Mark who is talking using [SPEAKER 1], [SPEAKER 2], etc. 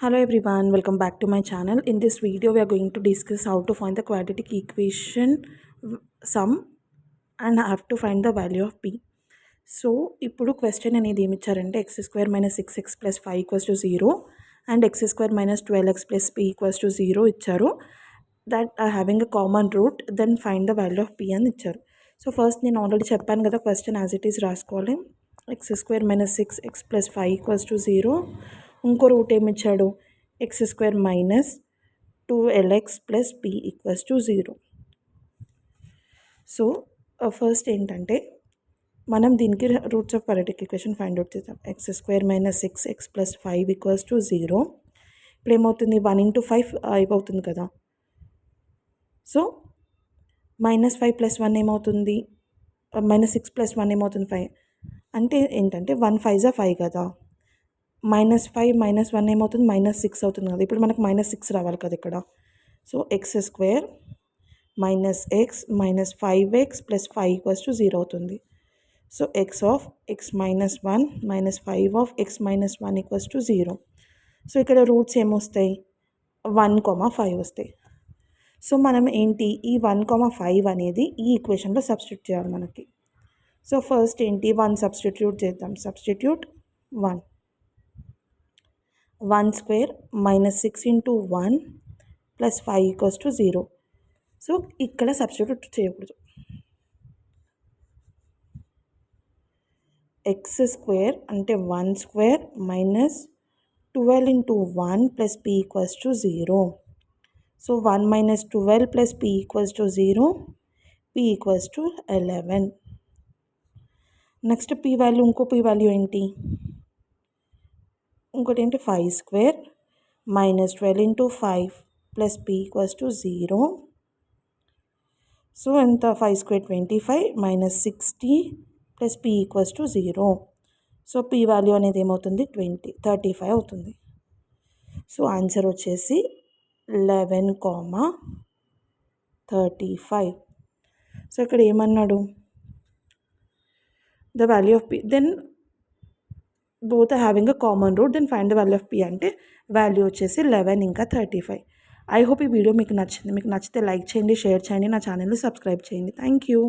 [SPEAKER 1] Hello everyone, welcome back to my channel. In this video we are going to discuss how to find the quadratic equation sum and have to find the value of p. So ఇప్పుడు question అనేది ఏమి ఇచ్చారంటే x² - 6x + 5 = 0 and x² - 12x + p = 0 ఇచ్చారు. that are having a common root, then find the value of p అని ఇచ్చారు. So first నేను already చెప్పాను కదా, క్వశ్చన్ యాజ్ ఇట్ ఈస్ రాసుకోవాలి. x² - 6x + 5 = 0. ఇంకో రూట్ ఏమి ఇచ్చాడు, x² - 2lx + p = 0. So first ఏంటంటే మనం దీనికి roots of quadratic equation find out చేద్దాం. x² - 6x + 5 = 0. ఇప్పుడు ఏమవుతుంది, 1 × 5 అయిపోతుంది కదా. సో -5 + 1 ఏమవుతుంది, -6 + 1 ఏమవుతుంది, 5. అంటే ఏంటంటే 1 5 = 5 కదా. -5 - 1 ఏమవుతుంది, -6 అవుతుంది కదా. ఇప్పుడు మనకు -6 రావాలి కదా ఇక్కడ. సో x² - x - 5x + 5 = 0 అవుతుంది. So x of x - 1 - 5 of x - 1 = 0. So ఇక్కడ రూట్స్ ఏమొస్తాయి, 1, 5 వస్తాయి. సో మనం ఏంటి, ఈ 1, 5 అనేది ఈ ఈక్వేషన్లో సబ్స్టిట్యూట్ చేయాలి మనకి. సో ఫస్ట్ ఏంటి, 1 సబ్స్టిట్యూట్ చేద్దాం. సబ్స్టిట్యూట్ 1 1² - 6 × 1 + 5 = 0. సో ఇక్కడ సబ్స్టిట్యూట్ చేయకూడదు. x² అంటే 1² - 12 × 1 + p = 0. So 1 - 12 + p = 0, p = 11. Next p value, ఇంకో p వాల్యూ ఏంటి, ఇంకోటి ఏంటి, 5² - 12 × 5 + p = 0. సో ఎంత, 5² 25 - 60 + p = 0. సో p వాల్యూ అనేది ఏమవుతుంది, 35 అవుతుంది. సో ఆన్సర్ వచ్చేసి 11, 35. సో ఇక్కడ ఏమన్నాడు, the value of p, then both are having a common root, then find the value of p అంటే వాల్యూ వచ్చేసి 11 ఇంకా 35. ఐ హోప్ ఈ వీడియో మీకు నచ్చింది. మీకు నచ్చితే లైక్ చేయండి, షేర్ చేయండి, నా ఛానల్ని సబ్స్క్రైబ్ చేయండి. Thank you.